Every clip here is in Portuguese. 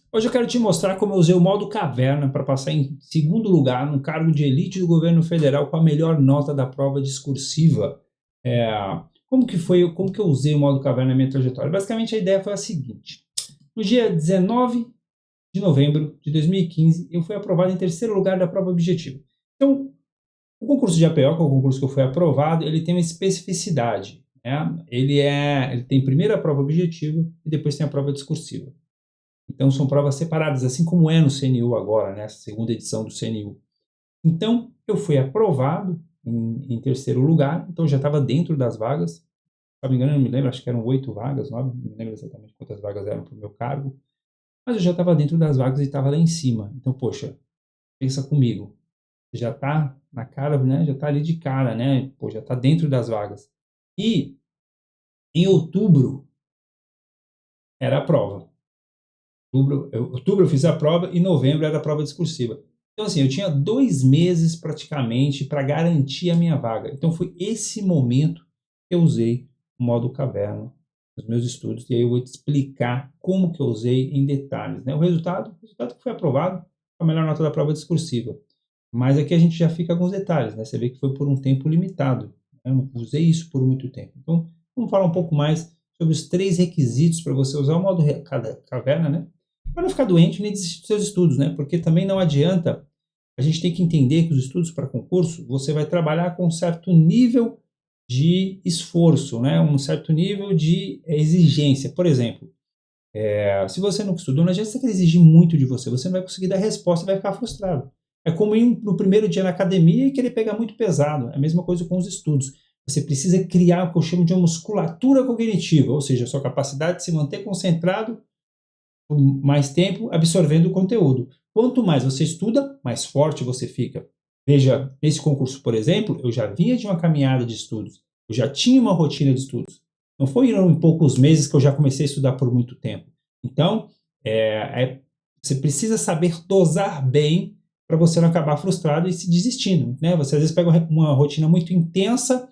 Hoje eu quero te mostrar como eu usei o modo caverna para passar em segundo lugar no cargo de elite do governo federal com a melhor nota da prova discursiva. É, como que eu usei o modo caverna na minha trajetória? Basicamente a ideia foi a seguinte: no dia 19 de novembro de 2015, eu fui aprovado em terceiro lugar da prova objetiva. Então, o concurso de APO, que é o concurso que eu fui aprovado, ele tem uma especificidade, né? Ele tem primeiro a prova objetiva e depois tem a prova discursiva. Então são provas separadas, assim como é no CNU agora, né, essa segunda edição do CNU. Então eu fui aprovado em terceiro lugar, então já estava dentro das vagas. Se não me engano, eu não me lembro, acho que eram 8 vagas, 9, não me lembro exatamente quantas vagas eram para o meu cargo, mas eu já estava dentro das vagas e estava lá em cima. Então, poxa, pensa comigo, já está na cara, né, já está ali de cara, né, pô, já está dentro das vagas. E em outubro era a prova. Outubro eu fiz a prova e novembro era a prova discursiva. Então, assim, eu tinha 2 meses praticamente para garantir a minha vaga. Então, foi esse momento que eu usei o modo caverna nos meus estudos. E aí eu vou te explicar como que eu usei em detalhes, né? O resultado que foi aprovado com a melhor nota da prova discursiva. Mas aqui a gente já fica com os detalhes, né? Você vê que foi por um tempo limitado. Eu não usei isso por muito tempo. Então, vamos falar um pouco mais sobre os 3 requisitos para você usar o modo caverna, né? Para não ficar doente nem desistir dos seus estudos, né? Porque também não adianta, a gente tem que entender que os estudos para concurso, você vai trabalhar com um certo nível de esforço, né? Um certo nível de exigência. Por exemplo, se você nunca estudou, não adianta você querer exigir muito de você, você não vai conseguir dar resposta e vai ficar frustrado. É como ir no primeiro dia na academia e querer pegar muito pesado. É a mesma coisa com os estudos. Você precisa criar o que eu chamo de uma musculatura cognitiva, ou seja, a sua capacidade de se manter concentrado por mais tempo absorvendo o conteúdo. Quanto mais você estuda, mais forte você fica. Veja, nesse concurso, por exemplo, eu já vinha de uma caminhada de estudos, eu já tinha uma rotina de estudos. Não foi em poucos meses que eu já comecei a estudar por muito tempo. Então, você precisa saber dosar bem para você não acabar frustrado e se desistindo, né? Você às vezes pega uma rotina muito intensa,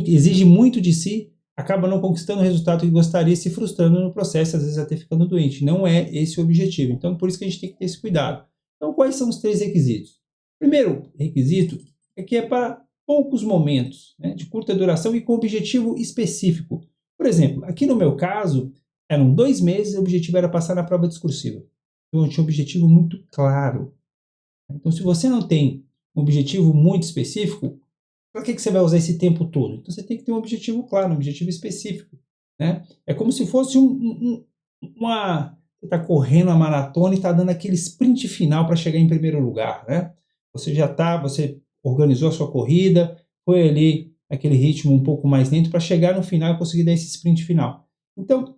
exige muito de si, acaba não conquistando o resultado que gostaria e se frustrando no processo, às vezes até ficando doente. Não é esse o objetivo. Então, por isso que a gente tem que ter esse cuidado. Então, quais são os 3 requisitos? Primeiro requisito é que é para poucos momentos, né, de curta duração e com objetivo específico. Por exemplo, aqui no meu caso, eram 2 meses e o objetivo era passar na prova discursiva. Então, eu tinha um objetivo muito claro. Então, se você não tem um objetivo muito específico, para que você vai usar esse tempo todo? Então você tem que ter um objetivo claro, um objetivo específico, né? É como se fosse uma... Você está correndo a maratona e está dando aquele sprint final para chegar em primeiro lugar, né? Você organizou a sua corrida, foi ali aquele ritmo um pouco mais lento para chegar no final e conseguir dar esse sprint final. Então,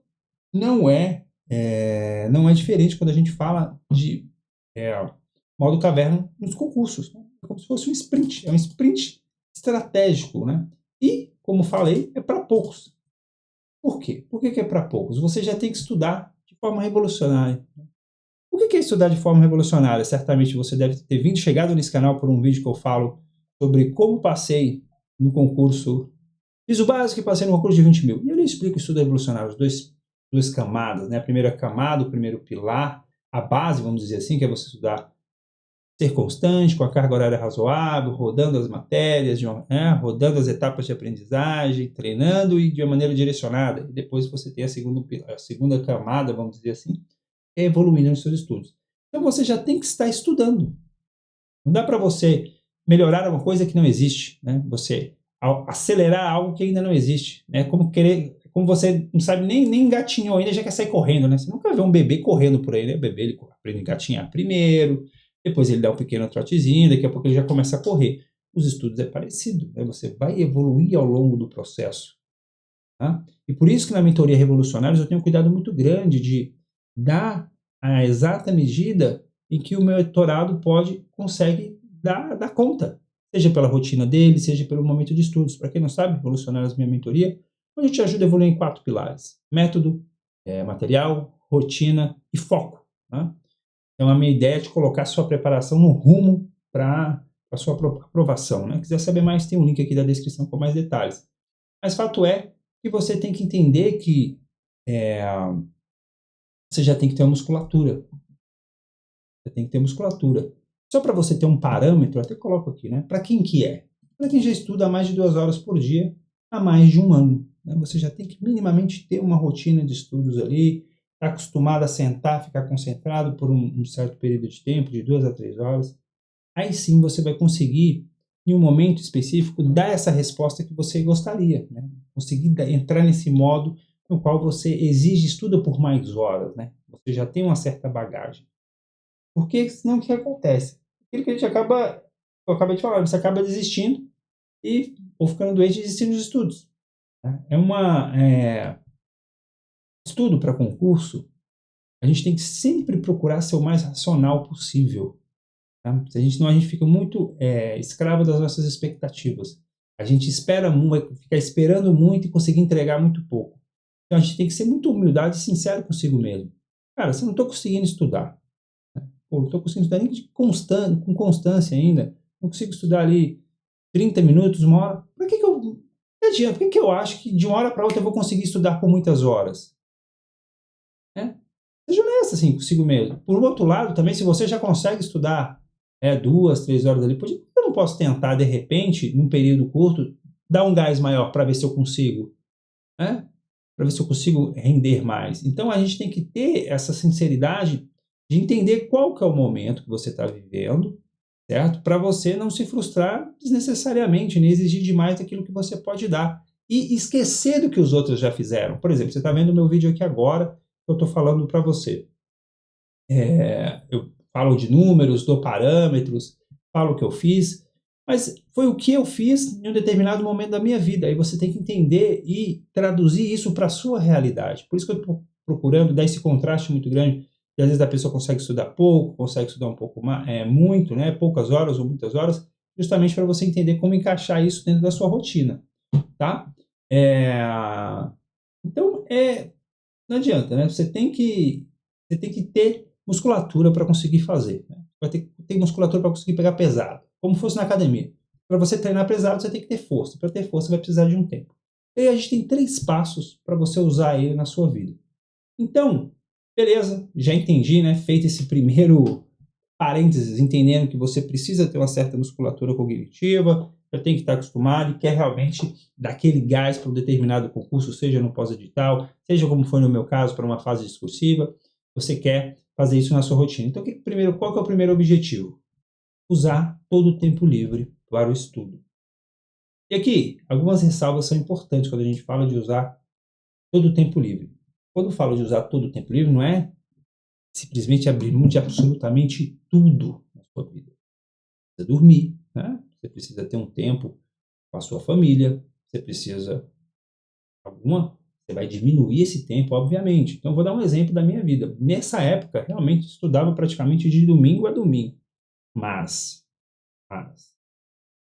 não não é diferente quando a gente fala de modo caverna nos concursos, né? É como se fosse um sprint, é um sprint estratégico, né? E, como falei, é para poucos. Por quê? Por que é para poucos? Você já tem que estudar de forma revolucionária. O que é estudar de forma revolucionária? Certamente você deve ter chegado nesse canal por um vídeo que eu falo sobre como passei no concurso. Fiz o básico e passei no concurso de 20 mil. E eu explico o estudo revolucionário, duas camadas, né? A primeira camada, o primeiro pilar, a base, vamos dizer assim, que é você estudar, ser constante, com a carga horária razoável, rodando as matérias, rodando as etapas de aprendizagem, treinando e de uma maneira direcionada. E depois você tem a segunda camada, vamos dizer assim, evoluindo nos seus estudos. Então você já tem que estar estudando. Não dá para você melhorar uma coisa que não existe, né? Você acelerar algo que ainda não existe, né? Como você não sabe nem engatinhou ainda, já quer sair correndo, né? Você nunca vê um bebê correndo por aí, né? O bebê ele aprende a engatinhar primeiro, depois ele dá um pequeno trotezinho, daqui a pouco ele já começa a correr. Os estudos é parecido, né? Você vai evoluir ao longo do processo, tá? E por isso que na mentoria Revolucionários eu tenho um cuidado muito grande de dar a exata medida em que o meu mentorado consegue dar conta, seja pela rotina dele, seja pelo momento de estudos. Para quem não sabe, Revolucionários minha mentoria, onde eu te ajudo a evoluir em 4 pilares: método, material, rotina e foco, tá? Então a minha ideia é de colocar a sua preparação no rumo para a sua aprovação, né? Quiser saber mais, tem um link aqui da descrição com mais detalhes. Mas fato é que você tem que entender que você já tem que ter uma musculatura. Você tem que ter musculatura. Só para você ter um parâmetro, até coloco aqui, né? Para quem que é? Para quem já estuda há mais de 2 horas por dia, há mais de 1 ano. Né? Você já tem que minimamente ter uma rotina de estudos ali, estar acostumado a sentar, ficar concentrado por um certo período de tempo, de 2 a 3 horas. Aí sim você vai conseguir, em um momento específico, dar essa resposta que você gostaria. Né? Conseguir entrar nesse modo no qual você exige estuda por mais horas. Né? Você já tem uma certa bagagem. Porque senão o que acontece? Aquilo que a gente acaba, eu acabei de falar, você acaba desistindo ou ficando doente e desistindo dos estudos. Né? Estudo para concurso, a gente tem que sempre procurar ser o mais racional possível. Tá? Se a gente não, a gente fica muito escravo das nossas expectativas. A gente espera muito, fica esperando muito e conseguir entregar muito pouco. Então a gente tem que ser muito humildade e sincero consigo mesmo. Cara, se eu não estou conseguindo estudar, pô, estou conseguindo estudar nem com constância ainda. Não consigo estudar ali 30 minutos, 1 hora. Por que que eu. Não adianta, por que que eu acho que de uma hora para outra eu vou conseguir estudar por muitas horas? Né? Seja honesto assim consigo mesmo. Por outro lado, também, se você já consegue estudar 2, 3 horas ali por dia, por que eu não posso tentar, de repente, num período curto, dar um gás maior para ver se eu consigo? Né? Para ver se eu consigo render mais. Então a gente tem que ter essa sinceridade de entender qual que é o momento que você está vivendo, certo? Para você não se frustrar desnecessariamente, nem exigir demais daquilo que você pode dar. E esquecer do que os outros já fizeram. Por exemplo, você está vendo o meu vídeo aqui agora, eu estou falando para você. Eu falo de números, dou parâmetros, falo o que eu fiz, mas foi o que eu fiz em um determinado momento da minha vida. Aí você tem que entender e traduzir isso para a sua realidade. Por isso que eu estou procurando dar esse contraste muito grande. E às vezes a pessoa consegue estudar pouco, consegue estudar um pouco mais, muito, né? Poucas horas ou muitas horas, justamente para você entender como encaixar isso dentro da sua rotina, tá? É, então, não adianta, né? Você tem que ter musculatura para conseguir fazer. Né? Vai ter que ter musculatura para conseguir pegar pesado, como fosse na academia. Para você treinar pesado, você tem que ter força. Para ter força, você vai precisar de um tempo. E aí a gente tem 3 passos para você usar ele na sua vida. Então, beleza, já entendi, né? Feito esse primeiro parênteses, entendendo que você precisa ter uma certa musculatura cognitiva, já tem que estar acostumado e quer realmente dar aquele gás para um determinado concurso, seja no pós-edital, seja como foi no meu caso, para uma fase discursiva, você quer fazer isso na sua rotina. Então, qual que é o primeiro objetivo? Usar todo o tempo livre para o estudo. E aqui, algumas ressalvas são importantes quando a gente fala de usar todo o tempo livre. Quando eu falo de usar todo o tempo livre, não é simplesmente abrir mão de absolutamente tudo na sua vida. Você precisa dormir, né? Você precisa ter um tempo com a sua família, você precisa você vai diminuir esse tempo, obviamente. Então, vou dar um exemplo da minha vida. Nessa época, realmente estudava praticamente de domingo a domingo. Mas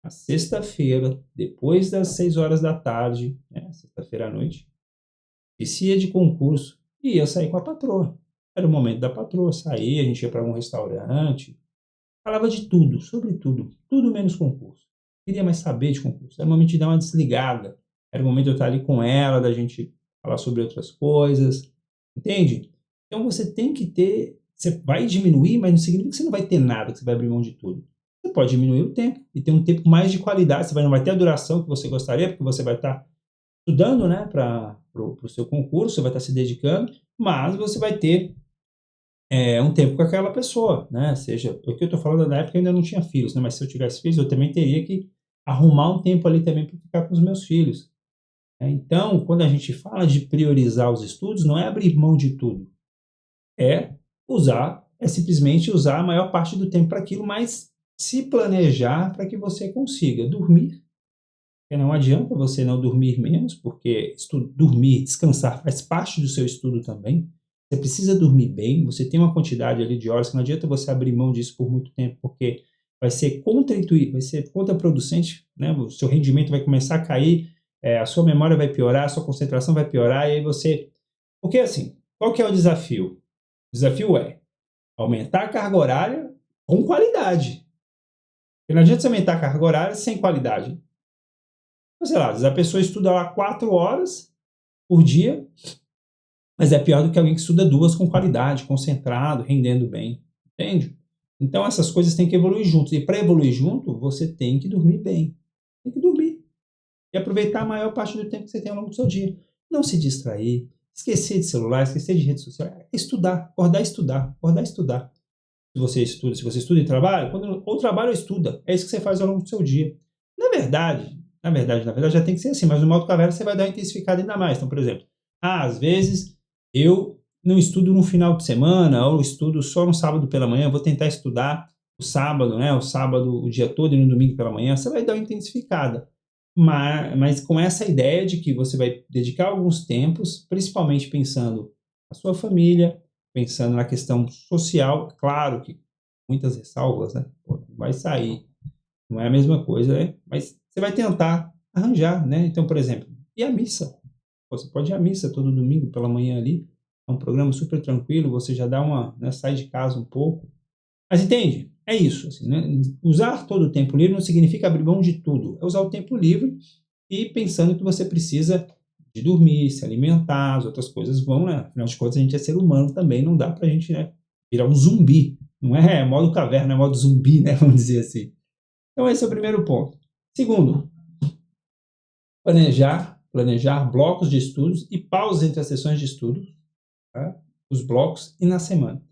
na sexta-feira, depois das 6 horas da tarde, né, sexta-feira à noite, descia de concurso e ia sair com a patroa. Era o momento da patroa sair, a gente ia para um restaurante, falava de tudo, sobre tudo, tudo menos concurso. Queria mais saber de concurso. Era o momento de dar uma desligada. Era o momento de eu estar ali com ela, da gente falar sobre outras coisas. Entende? Então você tem que ter. Você vai diminuir, mas não significa que você não vai ter nada, que você vai abrir mão de tudo. Você pode diminuir o tempo e ter um tempo mais de qualidade. Você não vai ter a duração que você gostaria, porque você vai estar estudando, né, para o seu concurso, você vai estar se dedicando, mas você vai ter um tempo com aquela pessoa, né? Seja, porque eu estou falando da época eu ainda não tinha filhos, né? Mas se eu tivesse filhos, eu também teria que arrumar um tempo ali também para ficar com os meus filhos. Né? Então, quando a gente fala de priorizar os estudos, não é abrir mão de tudo, é simplesmente usar a maior parte do tempo para aquilo, mas se planejar para que você consiga dormir. Porque não adianta você não dormir menos, porque dormir, descansar faz parte do seu estudo também. Você precisa dormir bem, você tem uma quantidade ali de horas que não adianta você abrir mão disso por muito tempo, porque vai ser contraintuitivo, vai ser contraproducente, né? O seu rendimento vai começar a cair, a sua memória vai piorar, a sua concentração vai piorar, e aí você... Porque assim, qual que é o desafio? O desafio é aumentar a carga horária com qualidade. Porque não adianta você aumentar a carga horária sem qualidade. Sei lá, às vezes a pessoa estuda lá 4 horas por dia, Mas é pior do que alguém que estuda 2 com qualidade, concentrado, rendendo bem, entende? Então essas coisas têm que evoluir juntos, e para evoluir junto, você tem que dormir bem, tem que dormir, e aproveitar a maior parte do tempo que você tem ao longo do seu dia. Não se distrair, esquecer de celular, esquecer de rede social, estudar, acordar e estudar, acordar e estudar. Se você estuda e trabalha, quando ou trabalha ou estuda, é isso que você faz ao longo do seu dia. Na verdade, já tem que ser assim, mas no modo caverna você vai dar uma intensificada ainda mais. Então, por exemplo, às vezes eu não estudo no final de semana, ou estudo só no sábado pela manhã, vou tentar estudar o sábado, né? O sábado o dia todo e no domingo pela manhã, você vai dar uma intensificada. Mas com essa ideia de que você vai dedicar alguns tempos, principalmente pensando na sua família, pensando na questão social, claro que muitas ressalvas, né? Pô, vai sair, não é a mesma coisa, né? Mas você vai tentar arranjar, né? Então, por exemplo, e a missa? Você pode ir à missa todo domingo pela manhã ali, é um programa super tranquilo, você já dá uma, né, sai de casa um pouco. Mas entende? É isso, assim, né? Usar todo o tempo livre não significa abrir mão de tudo, é usar o tempo livre e pensando que você precisa de dormir, se alimentar, as outras coisas vão, né? Afinal de contas, a gente é ser humano também, não dá pra gente, né, virar um zumbi. Não é modo caverna, é modo zumbi, né? Vamos dizer assim. Então, esse é o primeiro ponto. Segundo, planejar blocos de estudos e pausas entre as sessões de estudo, tá? Os blocos e na semana.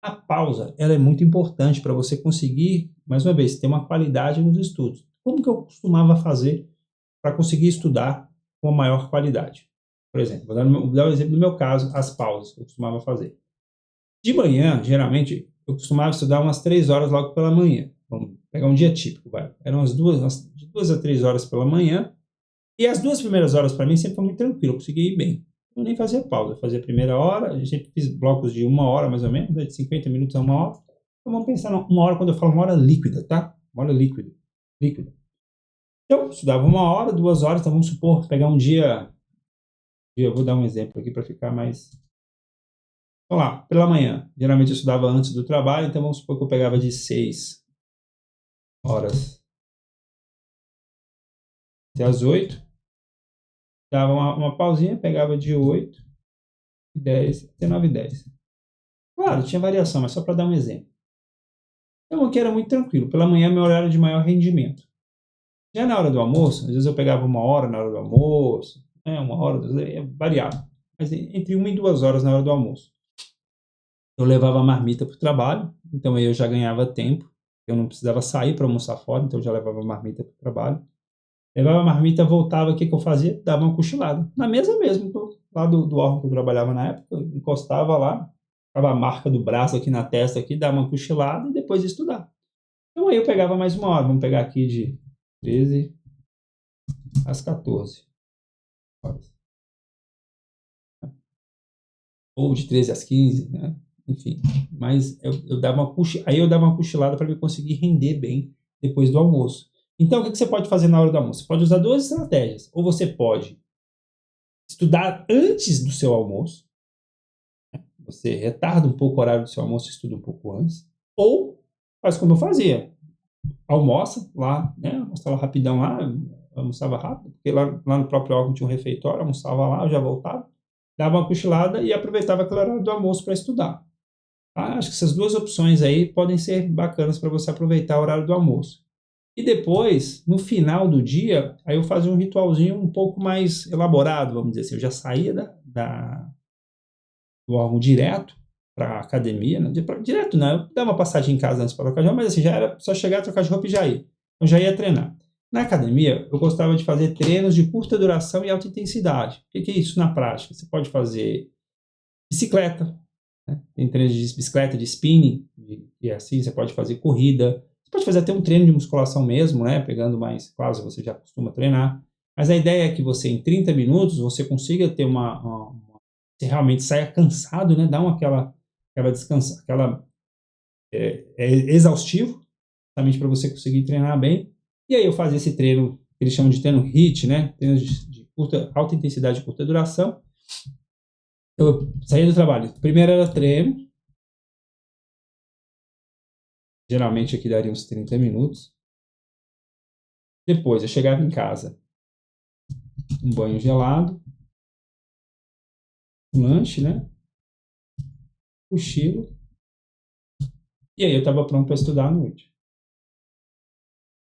A pausa, ela é muito importante para você conseguir, mais uma vez, ter uma qualidade nos estudos. Como que eu costumava fazer para conseguir estudar com maior qualidade? Por exemplo, vou dar um exemplo do meu caso, as pausas que eu costumava fazer. De manhã, geralmente, eu costumava estudar umas 3 horas logo pela manhã. Vamos pegar um dia típico, vai. Eram de 2 a 3 horas pela manhã, e as 2 primeiras horas para mim sempre foi muito tranquilo, eu conseguia ir bem. Eu nem fazia pausa, eu fazia a primeira hora, eu sempre fiz blocos de 1 hora mais ou menos, né, de 50 minutos a 1 hora. Então vamos pensar uma hora, quando eu falo 1 hora líquida, tá? 1 hora líquida. Líquida. Então, eu estudava 1 hora, 2 horas, então vamos supor, pegar um dia, eu vou dar um exemplo aqui para ficar mais. Vamos lá, pela manhã. Geralmente eu estudava antes do trabalho, então vamos supor que eu pegava de 6 horas até as 8, dava uma pausinha, pegava de 8 e 10 até 9 e 10. Claro, tinha variação, mas só para dar um exemplo. Então aqui era muito tranquilo. Pela manhã, meu horário de maior rendimento. Já na hora do almoço, às vezes eu pegava 1 hora na hora do almoço, né, 1 hora, 2 horas, variava. Mas entre 1 e 2 horas na hora do almoço. Eu levava a marmita para o trabalho, então aí eu já ganhava tempo. Eu não precisava sair para almoçar fora, então eu já levava a marmita para o trabalho. Levava a marmita, voltava, o que eu fazia? Dava uma cochilada. Na mesa mesmo, então, lá do órgão que eu trabalhava na época, eu encostava lá, ficava a marca do braço aqui na testa, aqui, dava uma cochilada e depois ia estudar. Então aí eu pegava mais 1 hora, vamos pegar aqui de 13 às 14 horas. Ou de 13 às 15, né? Enfim, mas eu dava aí eu dava uma cochilada para eu conseguir render bem depois do almoço. Então, o que você pode fazer na hora do almoço? Você pode usar 2 estratégias. Ou você pode estudar antes do seu almoço, você retarda um pouco o horário do seu almoço e estuda um pouco antes, ou faz como eu fazia, almoça lá, né? Almoçava rapidão lá, almoçava rápido, porque lá no próprio órgão tinha um refeitório, almoçava lá, eu já voltava, dava uma cochilada e aproveitava aquele horário do almoço para estudar. Tá? Acho que essas 2 opções aí podem ser bacanas para você aproveitar o horário do almoço. E depois, no final do dia, aí eu fazia um ritualzinho um pouco mais elaborado, vamos dizer assim. Eu já saía do órgão direto para a academia, né? Direto não, eu dava uma passadinha em casa antes para trocar de roupa, mas assim, já era só chegar, trocar de roupa e já ir. Eu já ia treinar. Na academia, eu gostava de fazer treinos de curta duração e alta intensidade. O que é isso na prática? Você pode fazer bicicleta, né? Tem treinos de bicicleta, de spinning, e assim, você pode fazer corrida. Você pode fazer até um treino de musculação mesmo, né? Pegando mais, claro, se você já costuma treinar. Mas a ideia é que você, em 30 minutos, você consiga ter você realmente saia cansado, né? Dá aquela descansa, é exaustivo, justamente para você conseguir treinar bem. E aí eu fazia esse treino, que eles chamam de treino HIIT, né? Treino de alta intensidade e curta duração. Eu saía do trabalho. Primeiro era treino. Geralmente aqui daria uns 30 minutos. Depois eu chegava em casa, um banho gelado, um lanche, né? Cochilo. E aí eu estava pronto para estudar à noite.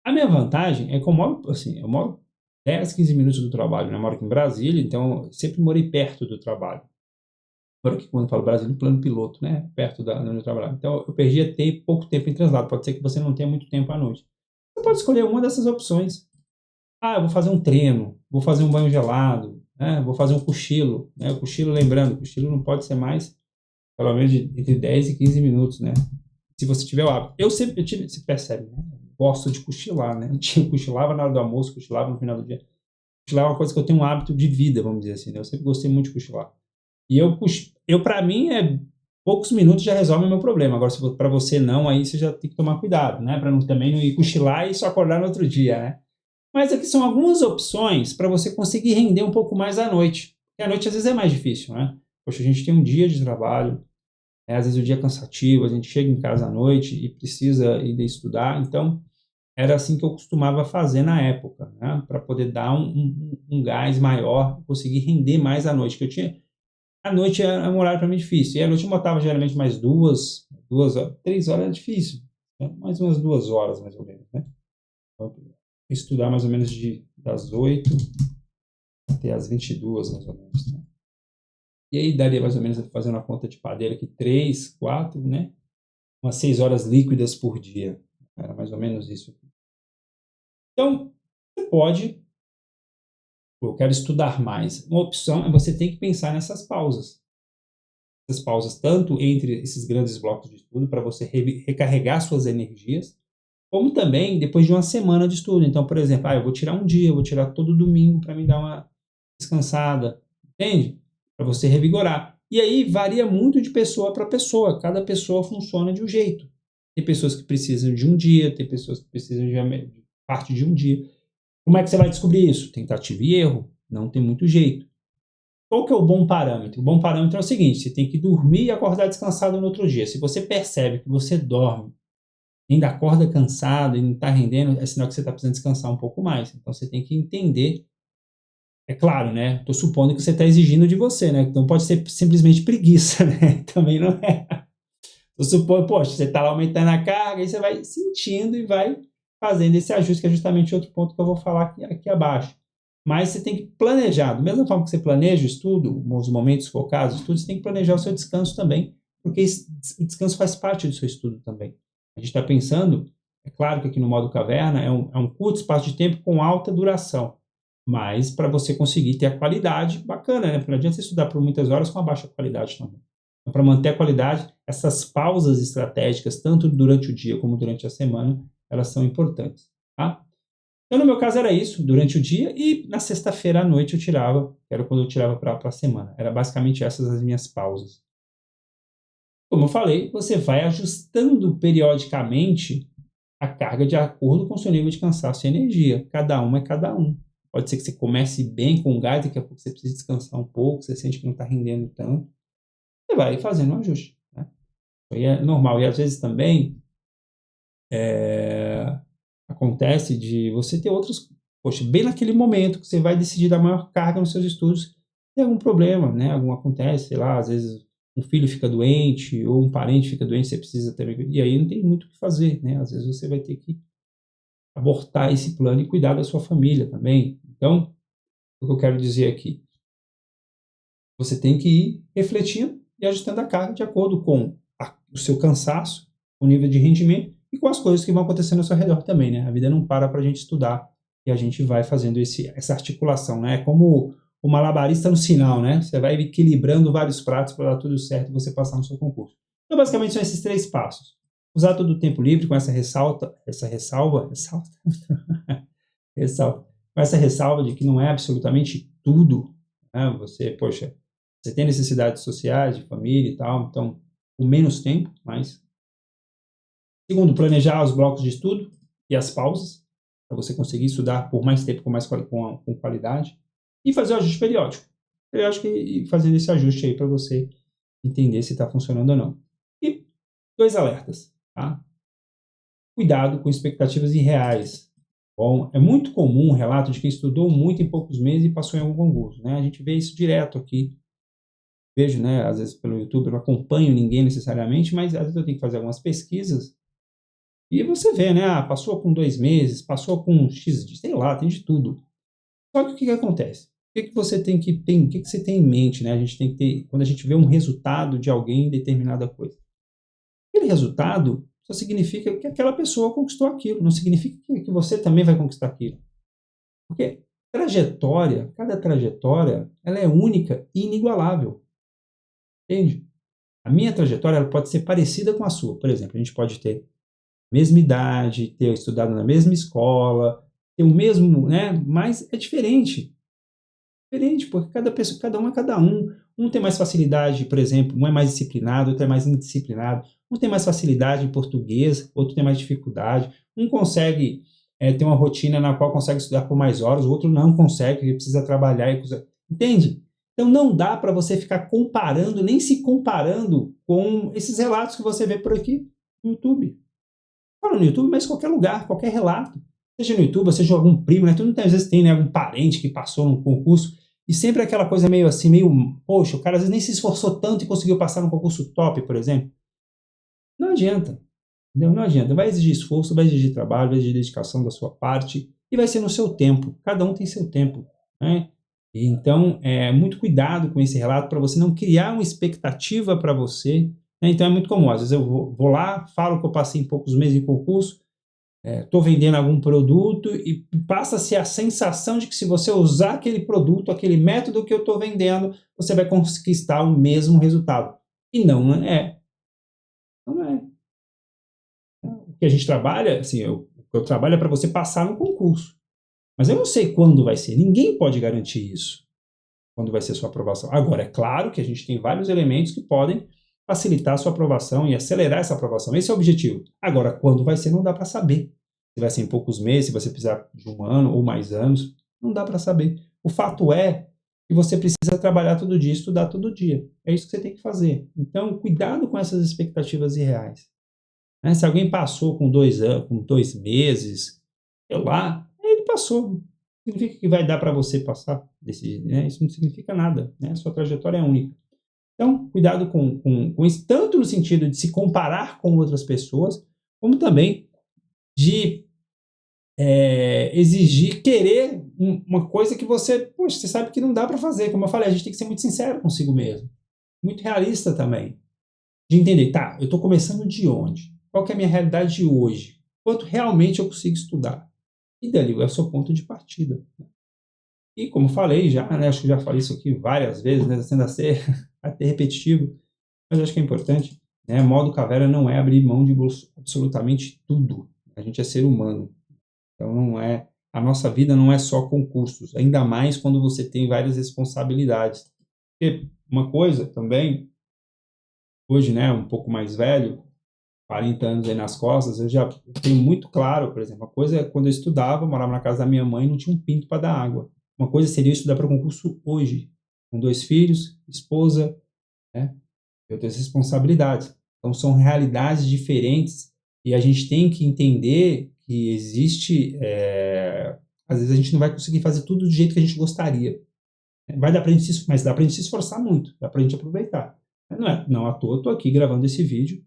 A minha vantagem é que eu moro, assim, eu moro 10, 15 minutos do trabalho, né? Eu moro aqui em Brasília, então eu sempre morei perto do trabalho. Agora que quando eu falo Brasília, no plano piloto, né? Perto da onde eu trabalhava. Então eu perdia pouco tempo em translado. Pode ser que você não tenha muito tempo à noite. Você pode escolher uma dessas opções. Ah, eu vou fazer um treino, vou fazer um banho gelado, né? Vou fazer um cochilo, né? O cochilo, lembrando, o cochilo não pode ser mais, pelo menos, entre 10 e 15 minutos, né? Se você tiver o hábito. Eu tive, você percebe, né? Gosto de cochilar, né? Eu cochilava na hora do almoço, cochilava no final do dia. Cochilar é uma coisa que eu tenho um hábito de vida, vamos dizer assim, né? Eu sempre gostei muito de cochilar. E eu para mim, poucos minutos já resolve o meu problema. Agora, se para você não, aí você já tem que tomar cuidado, né? Para não, também não ir cochilar e só acordar no outro dia, né? Mas aqui são algumas opções para você conseguir render um pouco mais à noite. Porque à noite às vezes é mais difícil, né? Poxa, a gente tem um dia de trabalho, às vezes o dia é cansativo, a gente chega em casa à noite e precisa ir estudar. Então, era assim que eu costumava fazer na época, né? Para poder dar um gás maior, conseguir render mais à noite. Que eu tinha, à noite era um horário para mim difícil. E à noite eu botava geralmente mais 3 horas é difícil. Né? Mais umas 2 horas, mais ou menos, né? Então, estudar mais ou menos das 8 até as 22, mais ou menos. Né? E aí daria mais ou menos, fazendo a conta de padeiro aqui, 3, 4, né? Umas 6 horas líquidas por dia. Era mais ou menos isso. Então, você pode, eu quero estudar mais. Uma opção é você ter que pensar nessas pausas. Essas pausas, tanto entre esses grandes blocos de estudo, para você recarregar suas energias, como também depois de uma semana de estudo. Então, por exemplo, eu vou tirar um dia, eu vou tirar todo domingo para me dar uma descansada, entende? Para você revigorar. E aí varia muito de pessoa para pessoa, cada pessoa funciona de um jeito. Tem pessoas que precisam de um dia, tem pessoas que precisam de parte de um dia. Como é que você vai descobrir isso? Tentativa e erro, não tem muito jeito. Qual que é o bom parâmetro? O bom parâmetro é o seguinte, você tem que dormir e acordar descansado no outro dia. Se você percebe que você dorme, ainda acorda cansado e não está rendendo, é sinal que você está precisando descansar um pouco mais. Então você tem que entender, é claro, né? Estou supondo que você está exigindo de você, né? Então pode ser simplesmente preguiça, né? Também não é. Estou supondo, poxa, você está lá aumentando a carga, e você vai sentindo e vai fazendo esse ajuste, que é justamente outro ponto que eu vou falar aqui abaixo. Mas você tem que planejar, da mesma forma que você planeja o estudo, os momentos focados, o estudo, você tem que planejar o seu descanso também, porque o descanso faz parte do seu estudo também. A gente está pensando, é claro que aqui no modo caverna é um curto espaço de tempo com alta duração, mas para você conseguir ter a qualidade bacana, né? Porque não adianta você estudar por muitas horas com a baixa qualidade também. Então, para manter a qualidade, essas pausas estratégicas, tanto durante o dia como durante a semana, elas são importantes. Tá? Então, no meu caso, era isso, durante o dia, e na sexta-feira à noite eu tirava, era quando eu tirava para a semana. Era basicamente essas as minhas pausas. Como eu falei, você vai ajustando periodicamente a carga de acordo com o seu nível de cansaço e energia. Cada um é cada um. Pode ser que você comece bem com gás, daqui a pouco você precisa descansar um pouco, você sente que não está rendendo tanto. Você vai fazendo um ajuste. Né? Isso aí é normal. E às vezes também acontece de você ter outros. Poxa, bem naquele momento que você vai decidir dar maior carga nos seus estudos, tem algum problema, né? Algum acontece, sei lá, às vezes um filho fica doente ou um parente fica doente, você precisa ter. E aí não tem muito o que fazer, né? Às vezes você vai ter que abortar esse plano e cuidar da sua família também. Então, o que eu quero dizer aqui, você tem que ir refletindo e ajustando a carga de acordo com o seu cansaço, o nível de rendimento e com as coisas que vão acontecendo ao seu redor também, né? A vida não para a gente estudar e a gente vai fazendo essa articulação, né? É como o malabarista no sinal, né? Você vai equilibrando vários pratos para dar tudo certo e você passar no seu concurso. Então, basicamente, são esses 3 passos. Usar todo o tempo livre com ressalva, ressalva, com essa ressalva de que não é absolutamente tudo, né? Poxa, você tem necessidades sociais, de família e tal, então, com menos tempo, mas... Segundo, planejar os blocos de estudo e as pausas, para você conseguir estudar por mais tempo com qualidade, e fazer o ajuste periódico. Eu acho que fazendo esse ajuste aí para você entender se está funcionando ou não. E 2 alertas, tá? Cuidado com expectativas irreais. Bom, é muito comum o relato de quem estudou muito em poucos meses e passou em algum concurso, né? A gente vê isso direto aqui vejo, né, às vezes pelo YouTube, eu não acompanho ninguém necessariamente, mas às vezes eu tenho que fazer algumas pesquisas, e você vê, né, passou com 2 meses, passou com X de sei lá, tem de tudo. Só que o que que acontece? O que você tem que ter, o que que você tem em mente, né, a gente tem que ter quando a gente vê um resultado de alguém em determinada coisa. Aquele resultado só significa que aquela pessoa conquistou aquilo, não significa que você também vai conquistar aquilo. Porque trajetória, cada trajetória, ela é única e inigualável, entende? A minha trajetória ela pode ser parecida com a sua. Por exemplo, a gente pode ter a mesma idade, ter estudado na mesma escola, ter o mesmo, né? Mas é diferente. Diferente, porque cada pessoa, cada um é cada um. Um tem mais facilidade, por exemplo, um é mais disciplinado, outro é mais indisciplinado. Um tem mais facilidade em português, outro tem mais dificuldade. Um consegue ter uma rotina na qual consegue estudar por mais horas, o outro não consegue, porque precisa trabalhar. Entende? Então não dá para você ficar comparando, nem se comparando com esses relatos que você vê por aqui no YouTube. Fala no YouTube, mas em qualquer lugar, qualquer relato. Seja no YouTube, seja algum primo, né? Tu não tem, às vezes tem, né, algum parente que passou num concurso e sempre aquela coisa meio assim, meio, poxa, o cara às vezes nem se esforçou tanto e conseguiu passar num concurso top, por exemplo. Não adianta, entendeu? Não adianta. Vai exigir esforço, vai exigir trabalho, vai exigir dedicação da sua parte e vai ser no seu tempo. Cada um tem seu tempo, né? E então, muito cuidado com esse relato para você não criar uma expectativa para você, né? Então é muito comum, às vezes eu vou lá, falo que eu passei em poucos meses em concurso, estou vendendo algum produto e passa-se a sensação de que se você usar aquele produto, aquele método que eu estou vendendo, você vai conquistar o mesmo resultado. E não é. Não é. O que a gente trabalha, assim, o que eu trabalho é para você passar no concurso. Mas eu não sei quando vai ser. Ninguém pode garantir isso, quando vai ser sua aprovação. Agora, é claro que a gente tem vários elementos que podem facilitar a sua aprovação e acelerar essa aprovação. Esse é o objetivo. Agora, quando vai ser, não dá para saber. Se vai ser em poucos meses, se você precisar de um ano ou mais anos, não dá para saber. O fato é que você precisa trabalhar todo dia, estudar todo dia. É isso que você tem que fazer. Então, cuidado com essas expectativas irreais. Né? Se alguém passou com 2 anos, com 2 meses, sei lá, ele passou. Significa que vai dar para você passar desse, né? Isso não significa nada, né? Sua trajetória é única. Então, cuidado com isso, tanto no sentido de se comparar com outras pessoas, como também de exigir, querer uma coisa que você, poxa, você sabe que não dá para fazer. Como eu falei, a gente tem que ser muito sincero consigo mesmo, muito realista também, de entender, tá, eu estou começando de onde? Qual que é a minha realidade de hoje? Quanto realmente eu consigo estudar? E dali é o seu ponto de partida. E como falei já, né, acho que já falei isso aqui várias vezes, né, sendo a ser até repetitivo, mas acho que é importante, né, modo caverna não é abrir mão de absolutamente tudo. A gente é ser humano. Então não é, a nossa vida não é só concursos, ainda mais quando você tem várias responsabilidades. Porque uma coisa também, hoje, né, um pouco mais velho, 40 anos aí nas costas, eu já tenho muito claro, por exemplo, uma coisa é quando eu estudava, morava na casa da minha mãe, não tinha um pinto para dar água. Uma coisa seria estudar para concurso hoje, com 2 filhos, esposa, né, e outras responsabilidades. Então são realidades diferentes e a gente tem que entender que existe, às vezes a gente não vai conseguir fazer tudo do jeito que a gente gostaria. Vai dar para a gente, mas dá para a gente se esforçar muito, dá para a gente aproveitar. Não à toa, estou aqui gravando esse vídeo,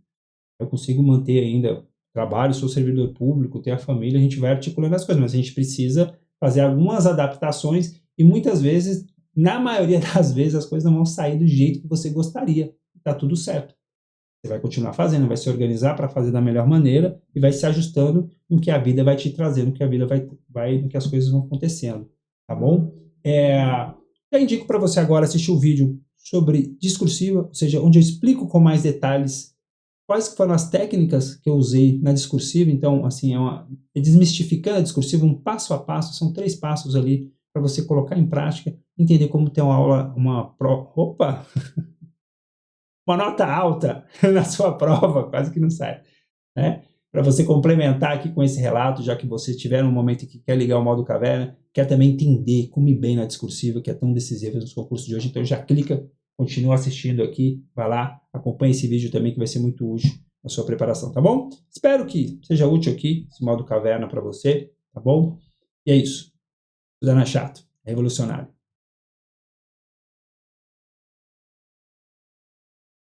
eu consigo manter ainda trabalho, sou servidor público, tenho a família, a gente vai articulando as coisas, mas a gente precisa fazer algumas adaptações e muitas vezes, na maioria das vezes, as coisas não vão sair do jeito que você gostaria. Está tudo certo. Você vai continuar fazendo, vai se organizar para fazer da melhor maneira e vai se ajustando no que a vida vai te trazendo, no que a vida no que as coisas vão acontecendo, tá bom? Eu indico para você agora assistir o vídeo sobre discursiva, ou seja, onde eu explico com mais detalhes quais foram as técnicas que eu usei na discursiva. Então, assim, desmistificando a discursiva, um passo a passo, são 3 passos ali para você colocar em prática, entender como ter uma aula, uma nota alta na sua prova, quase que não sai, né? Para você complementar aqui com esse relato, já que você estiver num momento em que quer ligar o modo caverna, quer também entender como ir bem na discursiva, que é tão decisiva no concurso de hoje, então já clica, continua assistindo aqui, vai lá, acompanha esse vídeo também que vai ser muito útil na sua preparação, tá bom? Espero que seja útil aqui, esse modo caverna para você, tá bom? E é isso. Estudando é chato, é revolucionário.